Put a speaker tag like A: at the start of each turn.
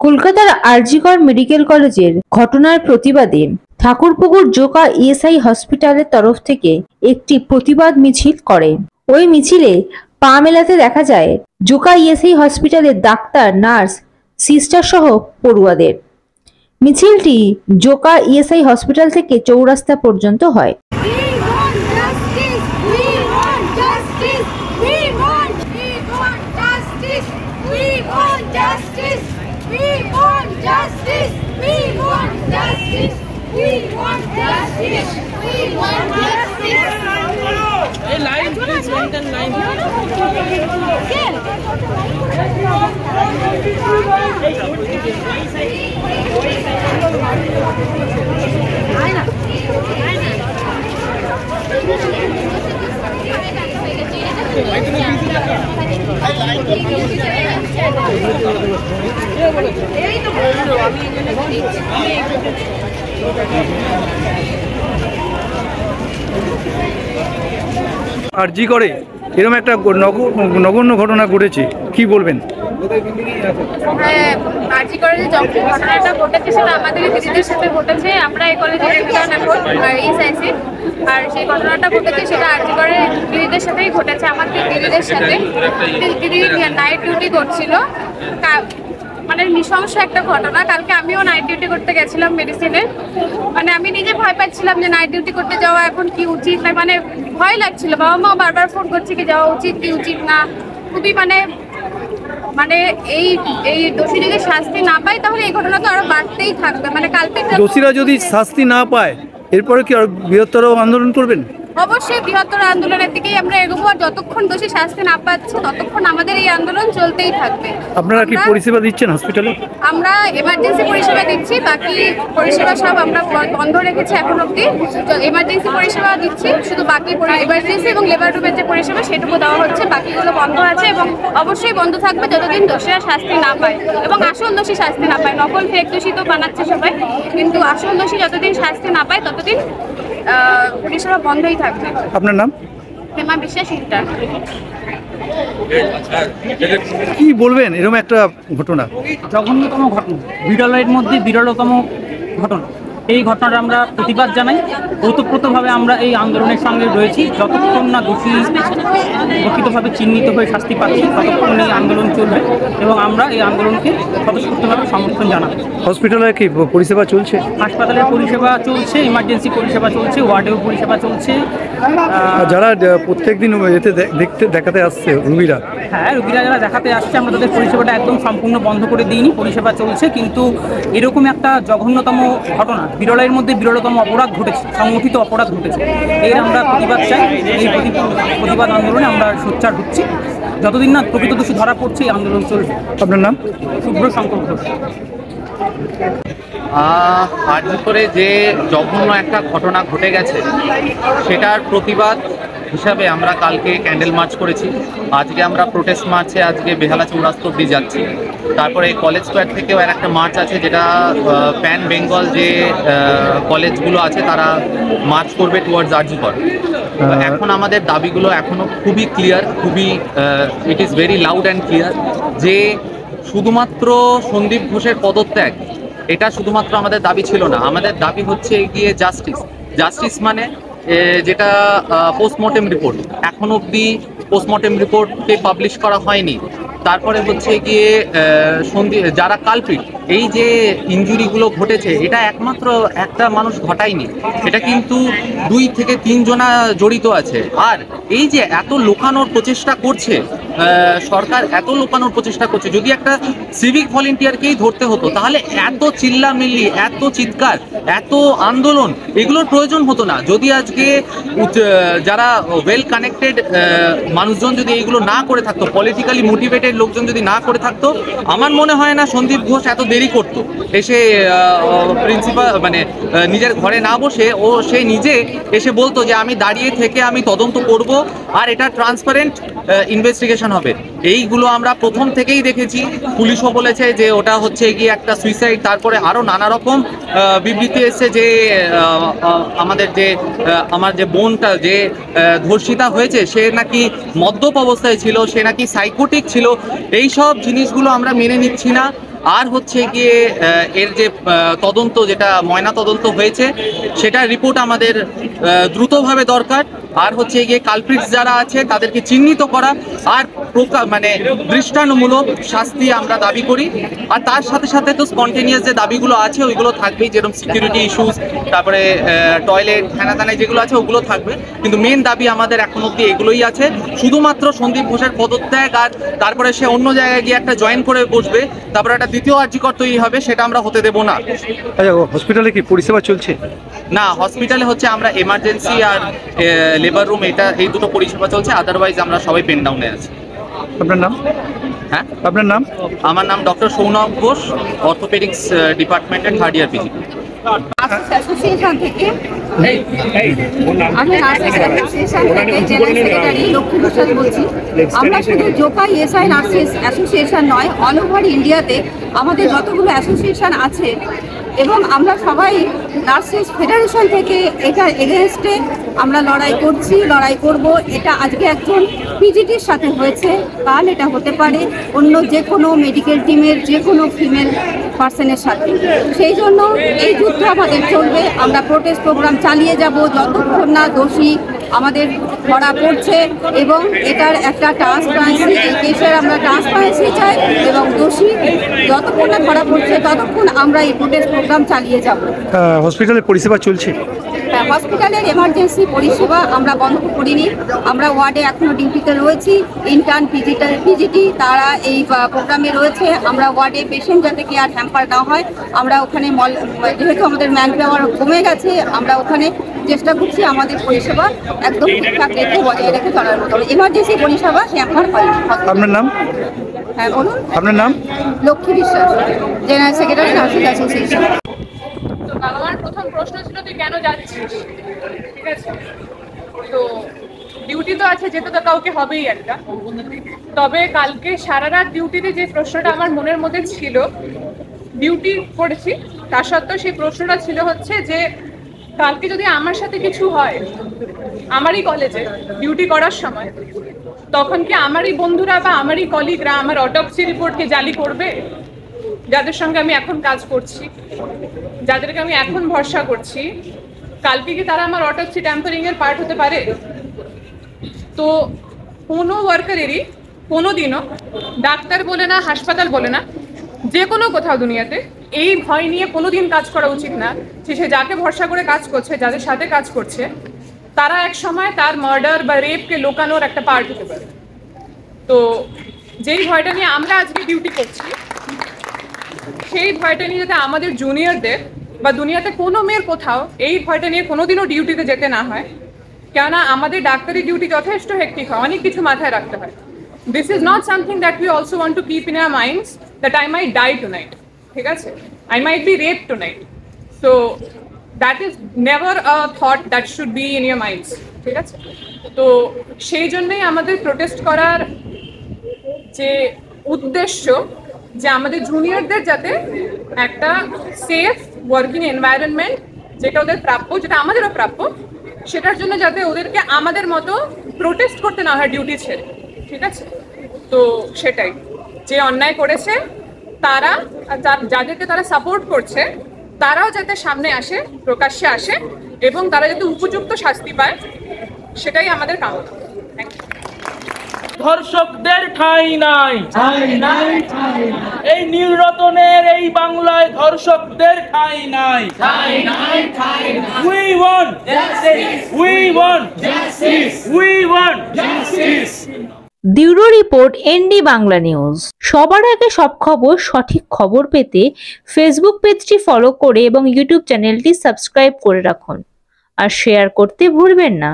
A: কলকাতার আরজিকর মেডিকেল কলেজের ঘটনার প্রতিবাদে ঠাকুরপুকুর জোকা ইএসআই হসপিটালের তরফ থেকে একটি প্রতিবাদ মিছিল করে। ওই মিছিলে পা মেলাতে দেখা যায় জোকা ইএসআই হসপিটালের ডাক্তার, নার্স, সিস্টার সহ পড়ুয়াদের। মিছিলটি জোকা ইএসআই হসপিটাল থেকে চৌরাস্তা পর্যন্ত হয়।
B: আরজি করে এরকম একটা নগণ্য ঘটনা ঘটেছে, কি বলবেন?
C: আরজি করে যে ঘটনাটা ঘটেছে সেটা আমাদের দিদিদের সাথে ঘটেছে। আমরা এই কলেজে ইএসআইসি, আর সেই ঘটনাটা ঘটেছে সেটা আরজি করে দিদিদের সাথেই ঘটেছে। আমাদের দিদিদের সাথে দিদি নাইট ডিউটি করছিল, মানে নৃশংস একটা ঘটনা। কালকে আমিও নাইট ডিউটি করতে গেছিলাম মেডিসিনে। মানে আমি নিজে ভয় পাচ্ছিলাম যে নাইট ডিউটি করতে যাওয়া এখন কি উচিত না, মানে ভয় লাগছিল। বাবা মা বারবার ফোন করছে কি যাওয়া উচিত কি উচিত না। খুবই মানে এই দোষী যদি শাস্তি না পায় তাহলে এই ঘটনা তো আরো বাড়তেই থাকবে। মানে কালকে
B: দোষীরা যদি শাস্তি না পায় এরপরে কি আর বৃহত্তর আন্দোলন করবেন?
C: অবশ্যই বৃহত্তর আন্দোলনের দিকেই আমরা এগোবো। আর যতক্ষণ দোষী শাস্তি না পাচ্ছে ততক্ষণ আমাদের এই আন্দোলন চলতেই থাকবে।
B: আপনারা কি পরিষেবা দিচ্ছেন হসপিটালে?
C: আমরা এমার্জেন্সি পরিষেবা দিচ্ছি, বাকি পরিষেবা সব আমরা বন্ধ রেখেছি এখন অব্দি। এমার্জেন্সি পরিষেবা দিচ্ছি, শুধু বাকি এমার্জেন্সি এবং লেবার রুমের যে পরিষেবা সেটুকু দেওয়া হচ্ছে, বাকিগুলো বন্ধ আছে এবং অবশ্যই বন্ধ থাকবে যতদিন দোষীরা শাস্তি না পায় এবং আসল দোষী শাস্তি না পায়। নকল ফেক দোষী তো বানাচ্ছে সবাই, কিন্তু আসল দোষী যতদিন শাস্তি না পায় ততদিন পরিষেবা বন্ধই থাকবে।
B: আপনার নাম?
C: হেমা বিশ্বাস ইন্টার।
B: কি বলবেন এরকম একটা ঘটনা?
D: জঘন্যতম ঘটনা, বিরলের মধ্যে বিরলতম ঘটনা। এই ঘটনাটা আমরা প্রতিবাদ জানাই। ওতপ্রোতভাবে আমরা এই আন্দোলনের সঙ্গে রয়েছি। যতক্ষণ না দোষী প্রকৃতভাবে চিহ্নিত হয়ে শাস্তি পাচ্ছি ততক্ষণ এই আন্দোলন চলবে এবং আমরা এই আন্দোলনকে স্বতঃস্ফূর্তভাবে সমর্থন জানাবো।
B: হসপিটালে কি পরিষেবা চলছে?
D: হাসপাতালের পরিষেবা চলছে, ইমার্জেন্সি পরিষেবা চলছে, ওয়ার্ডেও পরিষেবা চলছে।
B: যারা প্রত্যেকদিন এতে দেখাতে আসছে রোগীরা,
D: হ্যাঁ, রোগীরা যারা দেখাতে আসছে আমরা তাদের পরিষেবাটা একদম সম্পূর্ণ বন্ধ করে দিইনি, পরিষেবা চলছে। কিন্তু এরকম একটা জঘন্যতম ঘটনা, বিরলের মধ্যে বিরলতম অপরাধ ঘটেছে, সংগঠিত অপরাধ ঘটেছে। এর আমরা প্রতিবাদ চাই। এই প্রতিবাদ আন্দোলনে আমরা সোচ্চার হচ্ছি। যতদিন না প্রকৃত দোষী ধরা পড়ছে এই আন্দোলন চলবে।
B: আপনার নাম?
D: শুভ্র শঙ্কর ঘোষ।
E: আরজি করে যে জঘন্য একটা ঘটনা ঘটে গেছে সেটার প্রতিবাদ হিসাবে আমরা কালকে ক্যান্ডেল মার্চ করেছি। আজকে আমরা প্রোটেস্ট মার্চে আজকে বেহালা চৌরাস্তা অব্দি যাচ্ছি। তারপরে কলেজ স্কোয়ার থেকেও আর একটা মার্চ আছে, যেটা প্যান বেঙ্গল যে কলেজগুলো আছে তারা মার্চ করবে টুয়ার্ডস আরজি কর। এখন আমাদের দাবিগুলো এখনও খুবই ক্লিয়ার, খুবই it is very loud and clear যে শুধুমাত্র সন্দীপ ঘোষের পদত্যাগ এটা শুধুমাত্র আমাদের দাবি ছিল না। আমাদের দাবি হচ্ছে গিয়ে জাস্টিস মানে যেটা পোস্টমর্টেম রিপোর্ট, এখন অবধি পোস্টমর্টেম রিপোর্টকে পাবলিশ করা হয়নি। তারপরে হচ্ছে গিয়ে যারা কালপ্রিট, এই যে ইনজুরিগুলো ঘটেছে এটা একমাত্র একটা মানুষ ঘটায়নি, এটা কিন্তু 2 থেকে 3 জনা জড়িত আছে। আর এই যে এত লুকানোর প্রচেষ্টা করছে সরকার, এত লুকানোর প্রচেষ্টা করছে, যদি একটা সিভিক ভলেন্টিয়ারকেই ধরতে হতো তাহলে এত চিল্লামিল্লি, এত চিৎকার, এত আন্দোলন এগুলোর প্রয়োজন হতো না। যদি আজকে যারা ওয়েল কানেক্টেড মানুষজন যদি এইগুলো না করে থাকতো, পলিটিক্যালি মোটিভেটেড লোকজন যদি না করে থাকতো, আমার মনে হয় না সন্দীপ ঘোষ এত দেরি করতো এসে প্রিন্সিপাল মানে নিজের ঘরে না বসে সে নিজে এসে বলতো যে আমি দাঁড়িয়ে থেকে আমি তদন্ত করব আর এটা ট্রান্সপারেন্ট ইনভেস্টিগেশন হবে। এইগুলো আমরা প্রথম থেকেই দেখেছি। পুলিশও বলেছে যে ওটা হচ্ছে গিয়ে একটা সুইসাইড। তারপরে আরও নানা রকম বিবৃতি এসছে যে আমার যে বোনটা যে ধর্ষিতা হয়েছে সে নাকি মদ্যপ অবস্থায় ছিল, সে নাকি সাইকোটিক ছিল। এই সব জিনিসগুলো আমরা মেনে নিচ্ছি না। আর হচ্ছে গিয়ে এর যে তদন্ত, যেটা ময়না তদন্ত হয়েছে, সেটা রিপোর্ট আমাদের দ্রুতভাবে দরকার। আর হচ্ছে গিয়ে কালপ্রিটস যারা আছে তাদেরকে চিহ্নিত করা, আর মানে দৃষ্টান্তমূলক শাস্তি আমরা দাবি করি। আর তার সাথে সাথে তো স্পন্টেনিয়াস যে দাবিগুলো আছে ওইগুলো থাকবেই, যেরকম সিকিউরিটি ইস্যুস, তারপরে টয়লেট, থানায় যেগুলো আছে ওগুলো থাকবে। কিন্তু মেন দাবি আমাদের এখন অব্দি এগুলোই আছে। শুধুমাত্র সন্দীপ ঘোষের পদত্যাগ আর তারপরে সে অন্য জায়গায় গিয়ে একটা জয়েন করে বসবে, তারপরে একটা দ্বিতীয় আর্জিকর তৈরি হবে, সেটা আমরা হতে দেবো না।
B: আচ্ছা, হসপিটালে কি পরিষেবা চলছে?
E: না, হসপিটালে হচ্ছে আমরা এমার্জেন্সি আর লেবার রুম, এই দুটো পরিষেবা চলছে। আদারওয়াইজ আমরা সবাই পেন ডাউনে আছি।
B: আপনার নাম?
E: হ্যাঁ,
B: আপনার নাম?
E: আমার নাম ডক্টর সৌনক ঘোষ, অর্থোপেডিক্স ডিপার্টমেন্টের 3rd ইয়ার পিজি।
F: অ্যাসোসিয়েশন থেকে আমি নার্সেস অ্যাসোসিয়েশন থেকে জেনারেল সেক্রেটারি লক্ষ্মী বিশ্বাস বলছি। আমরা শুধু জোকা ইএসআই নার্সেস অ্যাসোসিয়েশন নয়, অল ওভার ইন্ডিয়াতে আমাদের যতগুলো অ্যাসোসিয়েশন আছে এবং আমরা সবাই নার্সেস ফেডারেশন থেকে এটার এগেনস্টে আমরা লড়াই করছি, লড়াই করব। এটা আজকে একজন পিজিটির সাথে হয়েছে, কাল এটা হতে পারে অন্য যে কোনো মেডিকেল টিমের যে কোনো ফিমেল পার্সনের সাথে। সেই জন্য এই যুদ্ধ আমাদের চলবে। আমরা প্রোটেস্ট প্রোগ্রাম চালিয়ে যাব যতক্ষণ না দোষী আমাদের ধরা পড়ছে, এবং এটার একটা ট্রান্সপারেন্সি, এই কেসের আমরা ট্রান্সপারেন্সি চাই, এবং দোষী যতক্ষণ না ধরা পড়ছে ততক্ষণ আমরা এই প্রোটেস্ট প্রোগ্রাম চালিয়ে যাব।
B: হসপিটালে পরিষেবা চলছে?
F: হসপিটালের এমার্জেন্সি পরিষেবা আমরা বন্ধ করিনি। আমরা ওয়ার্ডে এখনও ডিউটিতে রয়েছি। ইন্টার্ন পিজিটি তারা এই প্রোগ্রামে রয়েছে। আমরা ওয়ার্ডে পেশেন্ট যাতে কেয়ার হ্যাম্পার না হয়, আমরা ওখানে যেহেতু আমাদের ম্যান পাওয়ার কমে গেছে, আমরা ওখানে চেষ্টা করছি আমাদের পরিষেবা একদম ঠিকঠাক রেখে বজায় রেখে চলার মতো। এমার্জেন্সি পরিষেবা হ্যাম্পার হয়নি।
B: আপনার নাম?
F: হ্যাঁ বলুন।
B: আপনার নাম?
F: লক্ষ্মী বিশ্বাস, জেনারেল সেক্রেটারি নার্সিং অ্যাসোসিয়েশন।
C: তো আমার প্রথম প্রশ্ন ছিল তুই কেন যাচ্ছিস, ঠিক আছে? তো ডিউটি তো আছে, যেতে তো কাউকে হবেই একটা। তবে কালকে সারা রাত ডিউটিতে যে প্রশ্নটা আমার মনের মধ্যে ছিল, ডিউটি করেছি তা সত্ত্বেও সেই প্রশ্নটা ছিল হচ্ছে যে কালকে যদি আমার সাথে কিছু হয় আমারই কলেজে ডিউটি করার সময়, তখন কি আমারই বন্ধুরা বা আমারই কলিগরা আমার অটোপসি রিপোর্টকে জালি করবে? যাদের সঙ্গে আমি এখন কাজ করছি, যাদেরকে আমি এখন ভরসা করছি, কালকে কি তারা আমার অটোপসি ট্যাম্পারিং এর পার্ট হতে পারে? তো কোনো ওয়ার্কারেরই কোনোদিনও, ডাক্তার বলে না, হাসপাতাল বলে না, যে কোনো কোথাও দুনিয়াতে এই ভয় নিয়ে কোনোদিন কাজ করা উচিত না যে সে যাকে ভরসা করে কাজ করছে, যাদের সাথে কাজ করছে, তারা এক সময় তার মার্ডার বা রেপকে লুকানোর একটা পার্ট হতে পারে। তো যেই ভয়টা নিয়ে আমরা আজকে ডিউটি করছি, সেই ভয়টা নিয়ে যাতে আমাদের জুনিয়রদের বা দুনিয়াতে কোনো মেয়ের কোথাও এই ভয়টা নিয়ে কোনোদিনও ডিউটিতে যেতে না হয়। কেননা আমাদের ডাক্তারি ডিউটি যথেষ্ট হেক্টিক হয়, অনেক কিছু মাথায় রাখতে হয়। This is not something that we also want to keep in our minds that I might die tonight, ঠিক আছে? I might be rape tonight. So that is never a thought that should be in your minds, ঠিক আছে? তো সেই জন্যই আমাদের protest করার যে উদ্দেশ্য, যে আমাদের জুনিয়রদের যাতে একটা সেফ ওয়ার্কিং এনভায়রনমেন্ট, যেটা ওদের প্রাপ্য, যেটা আমাদেরও প্রাপ্য, সেটার জন্য যাতে ওদেরকে আমাদের মতো প্রোটেস্ট করতে না হয় ডিউটি ছেড়ে, ঠিক আছে? তো সেটাই, যে অন্যায় করেছে তারা, যাদেরকে তারা সাপোর্ট করছে, তারাও যাতে সামনে আসে, প্রকাশ্যে আসে, এবং তারা যাতে উপযুক্ত শাস্তি পায়, সেটাই আমাদের কামনা। Thank you.
G: ধর্ষকদের ঠাঁই নাই, এই নীলরতনের এই বাংলায় ধর্ষকদের ঠাঁই নাই। We want justice. We want justice. We want justice.
A: Bureau report ND Bangla news. সবার আগে সব খবর, সঠিক খবর পেতে ফেসবুক পেজটি ফলো করে এবং ইউটিউব চ্যানেলটি সাবস্ক্রাইব করে রাখুন আর শেয়ার করতে ভুলবেন না।